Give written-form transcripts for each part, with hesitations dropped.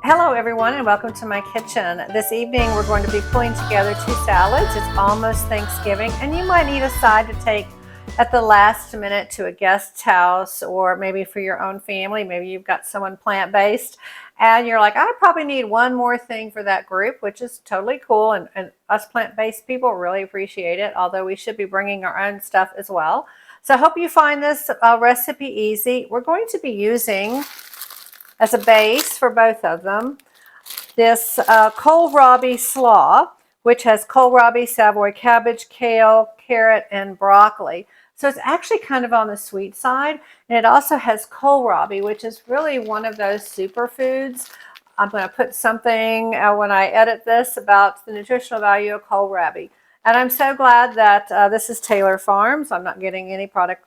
Hello everyone and welcome to my kitchen. This evening we're going to be pulling together two salads. It's almost Thanksgiving and you might need a side to take at the last minute to a guest's house or maybe for your own family. Maybe you've got someone plant-based and you're like, I probably need one more thing for that group, which is totally cool, and us plant-based people really appreciate it, although we should be bringing our own stuff as well. So I hope you find this recipe easy. We're going to be using as a base for both of them this Kohlrabi slaw, which has kohlrabi, Savory cabbage, kale, carrot, and broccoli. So it's actually kind of on the sweet side, and it also has kohlrabi, which is really one of those superfoods. I'm going to put something when I edit this about the nutritional value of kohlrabi. And I'm so glad that this is Taylor Farms. I'm not getting any product,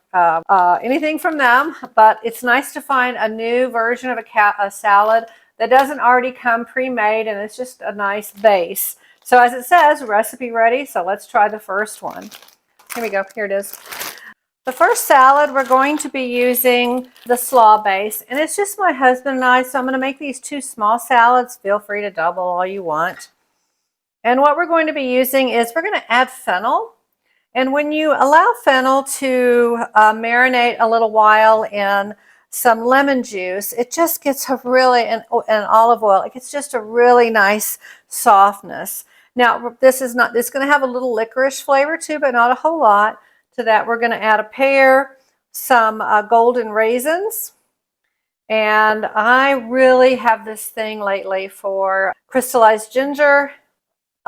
anything from them, but it's nice to find a new version of a salad that doesn't already come pre-made, and it's just a nice base. So as it says, recipe ready. So let's try the first one. Here we go. Here it is. The first salad, we're going to be using the slaw base, and it's just my husband and I. So I'm going to make these two small salads. Feel free to double all you want. And what we're going to be using is we're going to add fennel. And when you allow fennel to marinate a little while in some lemon juice, it just gets a really, and olive oil, it gets just a really nice softness. Now, this is going to have a little licorice flavor too, but not a whole lot. To that, we're going to add a pear, some golden raisins. And I really have this thing lately for crystallized ginger,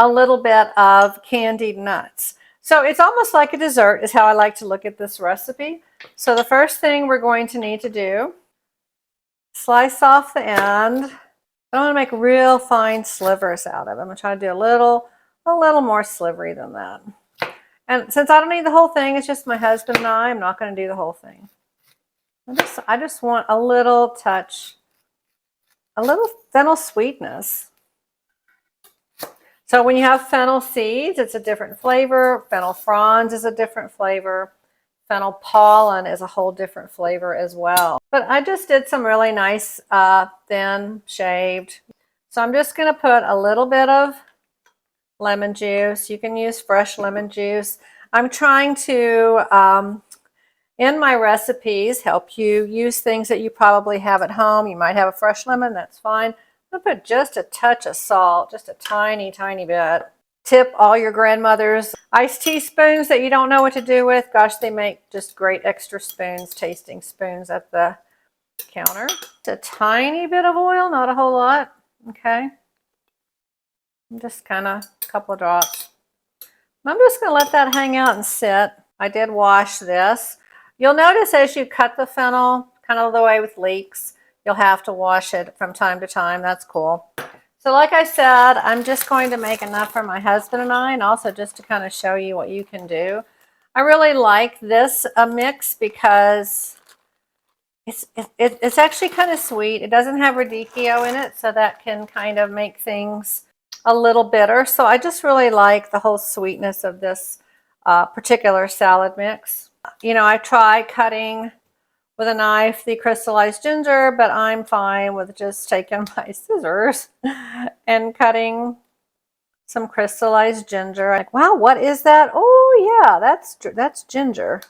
a little bit of candied nuts. So it's almost like a dessert is how I like to look at this recipe. So the first thing we're going to need to do, slice off the end. I want to make real fine slivers out of it. I'm going to try to do a little more slivery than that. And since I don't need the whole thing, it's just my husband and I'm not going to do the whole thing. I just want a little touch, a little fennel sweetness. So when you have fennel seeds, it's a different flavor. Fennel fronds is a different flavor. Fennel pollen is a whole different flavor as well. But I just did some really nice thin shaved. So I'm just going to put a little bit of lemon juice. You can use fresh lemon juice. I'm trying to, in my recipes, help you use things that you probably have at home. You might have a fresh lemon, that's fine. I'm going to put just a touch of salt, just a tiny, tiny bit. Tip all your grandmother's iced teaspoons that you don't know what to do with. Gosh, they make just great extra spoons, tasting spoons at the counter. Just a tiny bit of oil, not a whole lot, okay? Just kind of a couple of drops. I'm just going to let that hang out and sit. I did wash this. You'll notice as you cut the fennel, kind of the way with leeks, you'll have to wash it from time to time. That's cool. So like I said, I'm just going to make enough for my husband and I, and also just to kind of show you what you can do. I really like this mix because it's actually kind of sweet. It doesn't have radicchio in it, so that can kind of make things a little bitter. So I just really like the whole sweetness of this particular salad mix. You know, I try cutting with a knife the crystallized ginger, but I'm fine with just taking my scissors and cutting some crystallized ginger. Like, wow, what is that? Oh yeah, that's ginger.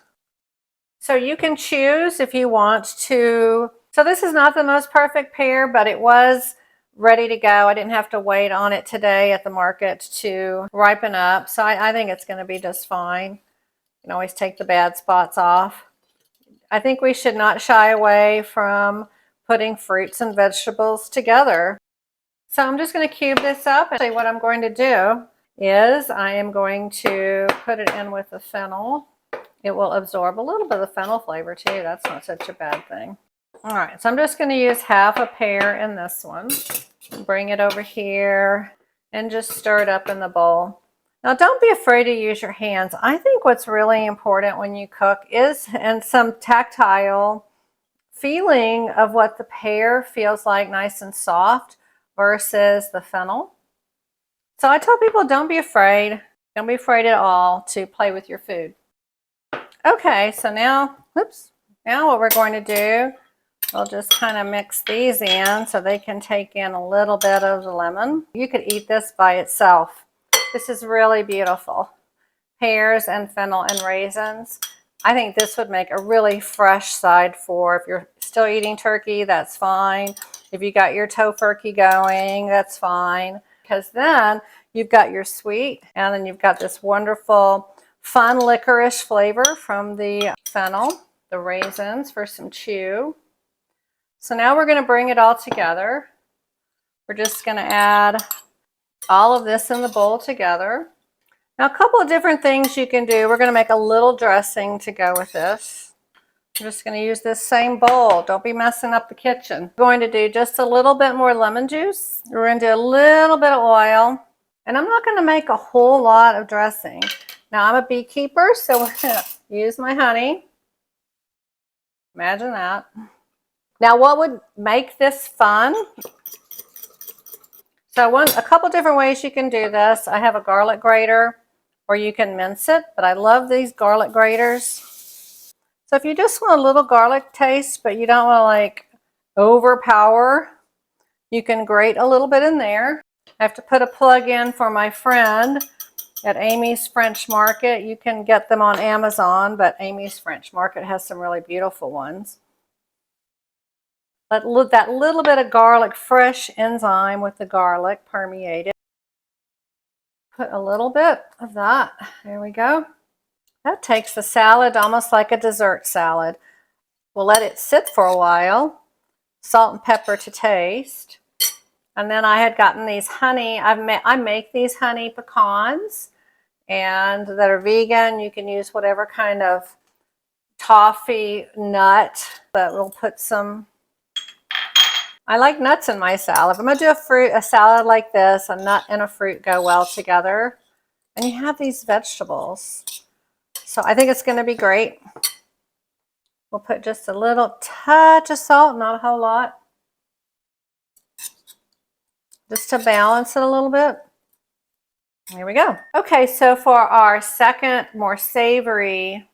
So you can choose if you want to. So this is not the most perfect pear, but it was ready to go. I didn't have to wait on it today at the market to ripen up. So I think it's going to be just fine. You can always take the bad spots off. I think we should not shy away from putting fruits and vegetables together. So I'm just going to cube this up. And what I'm going to do is I am going to put it in with the fennel. It will absorb a little bit of the fennel flavor too. That's not such a bad thing. All right, so I'm just going to use half a pear in this one. Bring it over here and just stir it up in the bowl. Now, don't be afraid to use your hands. I think what's really important when you cook is some tactile feeling of what the pear feels like, nice and soft, versus the fennel. So I tell people, don't be afraid. Don't be afraid at all to play with your food. Okay, so now, now what we're going to do We'll just kind of mix these in so they can take in a little bit of the lemon. You could eat this by itself. This is really beautiful. Pears and fennel and raisins. I think this would make a really fresh side for, if you're still eating turkey, that's fine. If you got your tofurkey going, that's fine. Because then you've got your sweet, and then you've got this wonderful, fun licorice flavor from the fennel, the raisins for some chew. So now we're going to bring it all together. We're just going to add all of this in the bowl together. Now, a couple of different things you can do. We're going to make a little dressing to go with this. I'm just going to use this same bowl. Don't be messing up the kitchen. We're going to do just a little bit more lemon juice. We're going to do a little bit of oil. And I'm not going to make a whole lot of dressing. Now, I'm a beekeeper, so we're going to use my honey. Imagine that. Now, what would make this fun? So a couple different ways you can do this. I have a garlic grater, or you can mince it, but I love these garlic graters. So if you just want a little garlic taste, but you don't want to like overpower, you can grate a little bit in there. I have to put a plug in for my friend at Amy's French Market. You can get them on Amazon, but Amy's French Market has some really beautiful ones. Let that little bit of garlic, fresh enzyme with the garlic permeate it. Put a little bit of that. There we go. That takes the salad almost like a dessert salad. We'll let it sit for a while. Salt and pepper to taste. And then I had gotten these honey. I make these honey pecans, and that are vegan. You can use whatever kind of toffee nut, but we'll put some. I like nuts in my salad. If I'm going to do a salad like this, a nut and a fruit go well together. And you have these vegetables. So I think it's going to be great. We'll put just a little touch of salt, not a whole lot. Just to balance it a little bit. Here we go. Okay, so for our second, more savory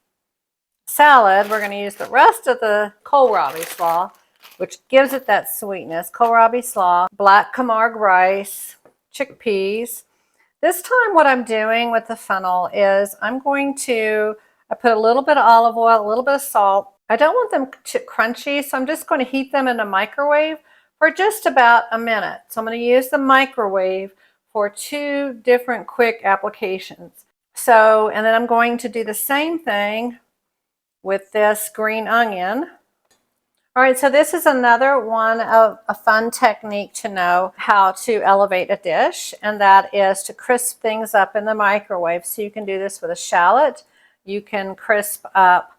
salad, we're going to use the rest of the kohlrabi slaw, which gives it that sweetness. Kohlrabi slaw, black Camargue rice, chickpeas. This time what I'm doing with the fennel is I put a little bit of olive oil, a little bit of salt. I don't want them crunchy, so I'm just going to heat them in a microwave for just about a minute. So I'm going to use the microwave for 2 different quick applications. So, and then I'm going to do the same thing with this green onion. All right, so this is another one of a fun technique to know how to elevate a dish, and that is to crisp things up in the microwave. So you can do this with a shallot. You can crisp up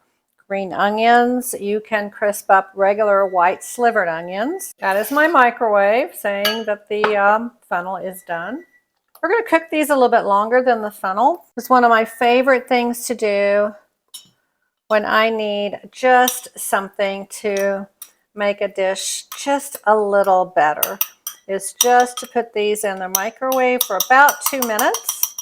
green onions. You can crisp up regular white slivered onions. That is my microwave saying that the fennel is done. We're going to cook these a little bit longer than the fennel. It's one of my favorite things to do when I need just something to make a dish just a little better, is just to put these in the microwave for about 2 minutes,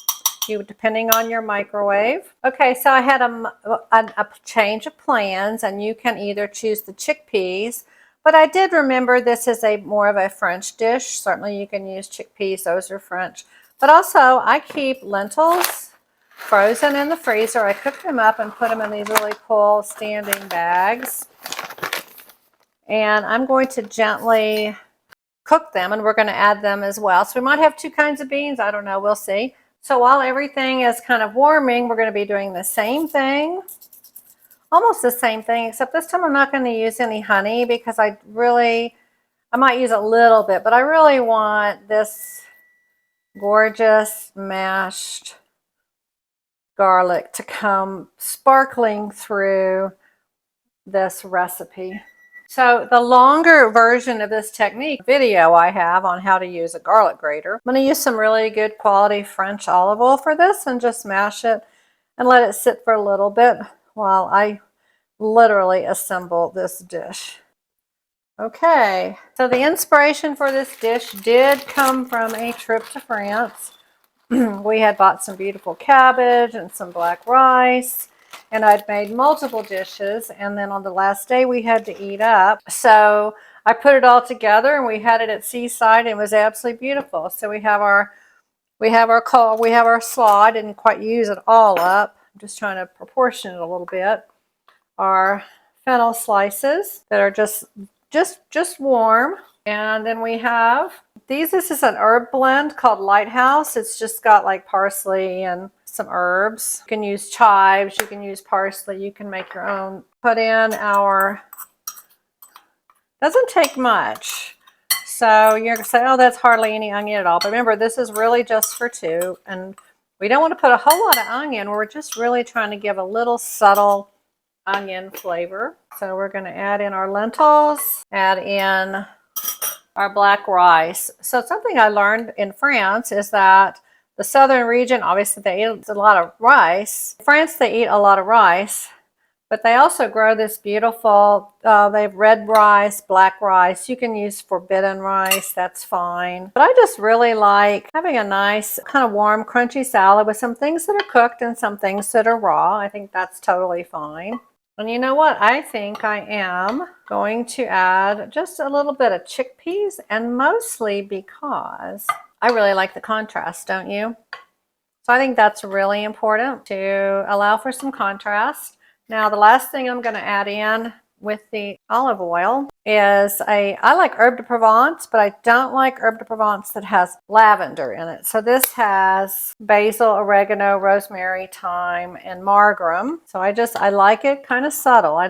depending on your microwave. Okay, so I had a change of plans, and you can either choose the chickpeas, but I did remember this is more of a French dish. Certainly you can use chickpeas, those are French. But also I keep lentils frozen in the freezer. I cook them up and put them in these really cool standing bags. And I'm going to gently cook them, and we're going to add them as well. So we might have 2 kinds of beans. I don't know. We'll see. So while everything is kind of warming, we're going to be doing the same thing. Almost the same thing, except this time I'm not going to use any honey because I might use a little bit, but I really want this gorgeous mashed garlic to come sparkling through this recipe. So the longer version of this technique video I have on how to use a garlic grater. I'm going to use some really good quality French olive oil for this and just mash it and let it sit for a little bit while I literally assemble this dish. Okay, so the inspiration for this dish did come from a trip to France. We had bought some beautiful cabbage and some black rice, and I'd made multiple dishes, and then on the last day we had to eat up. So I put it all together and we had it at Seaside, and it was absolutely beautiful. So we have our slaw. I didn't quite use it all up. I'm just trying to proportion it a little bit. Our fennel slices that are just warm. And then we have this is an herb blend called Lighthouse. It's just got like parsley and some herbs. You can use chives, you can use parsley, you can make your own. Put in doesn't take much. So you're gonna say, oh, that's hardly any onion at all. But remember, this is really just for two. And we don't want to put a whole lot of onion. We're just really trying to give a little subtle onion flavor. So we're going to add in our lentils, add in our black rice. So something I learned in France is that the southern region, obviously they eat a lot of rice. In France, they eat a lot of rice, but they also grow this beautiful, they have red rice, black rice. You can use forbidden rice, that's fine. But I just really like having a nice kind of warm, crunchy salad with some things that are cooked and some things that are raw. I think that's totally fine. And you know what? I think I am going to add just a little bit of chickpeas, and mostly because I really like the contrast, don't you? So I think that's really important to allow for some contrast. Now, the last thing I'm going to add in with the olive oil is I like Herbes de Provence, but I don't like Herbes de Provence that has lavender in it. So this has basil, oregano, rosemary, thyme, and marjoram. So I like it kind of subtle. I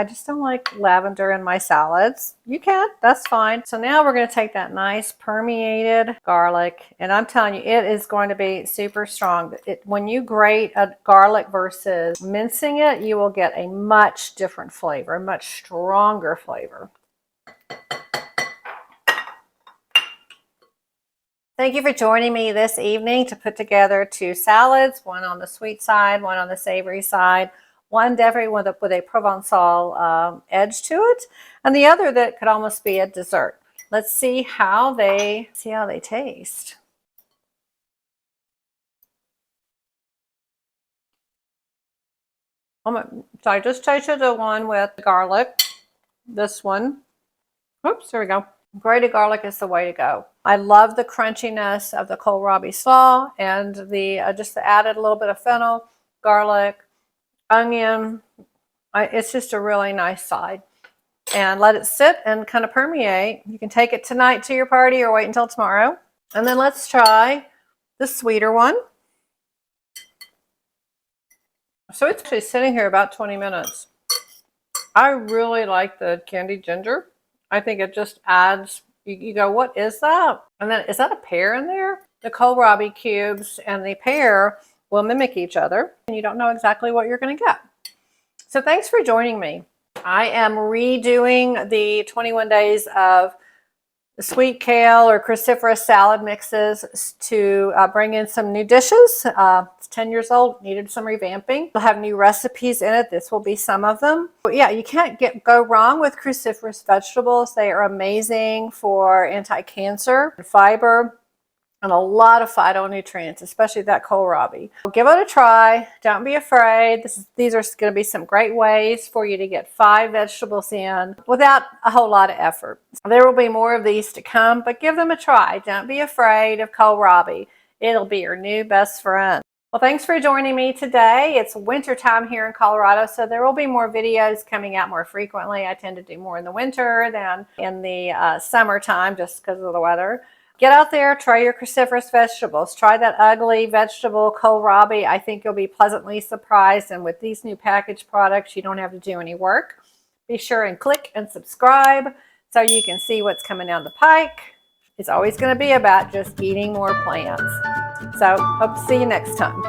just don't like lavender in my salads. You can, that's fine. So now we're going to take that nice permeated garlic, and I'm telling you, it is going to be super strong. When you grate a garlic versus mincing it, you will get a much different flavor, a much stronger flavor. Thank you for joining me this evening to put together two salads, one on the sweet side, one on the savory side, one definitely with a Provencal edge to it, and the other that could almost be a dessert. Let's see how they taste. So I just tasted the one with garlic. This one. Oops, there we go. Grated garlic is the way to go. I love the crunchiness of the kohlrabi slaw and just added a little bit of fennel, garlic, onion. It's just a really nice side. And let it sit and kind of permeate. You can take it tonight to your party or wait until tomorrow. And then let's try the sweeter one. So it's actually sitting here about 20 minutes. I really like the candied ginger. I think it just adds, you go, what is that? And then, is that a pear in there? The kohlrabi cubes and the pear will mimic each other, and you don't know exactly what you're going to get. So thanks for joining me. I am redoing the 21 days of the sweet kale or cruciferous salad mixes to bring in some new dishes. It's 10 years old, needed some revamping. We'll have new recipes in it. This will be some of them. But yeah, you can't go wrong with cruciferous vegetables. They are amazing for anti-cancer, fiber, and a lot of phytonutrients, especially that kohlrabi. Give it a try. Don't be afraid. These are going to be some great ways for you to get 5 vegetables in without a whole lot of effort. There will be more of these to come, but give them a try. Don't be afraid of kohlrabi. It'll be your new best friend. Well, thanks for joining me today. It's winter time here in Colorado, so there will be more videos coming out more frequently. I tend to do more in the winter than in the summertime just because of the weather. Get out there, try your cruciferous vegetables. Try that ugly vegetable kohlrabi. I think you'll be pleasantly surprised. And with these new packaged products, you don't have to do any work. Be sure and click and subscribe so you can see what's coming down the pike. It's always going to be about just eating more plants. So hope to see you next time.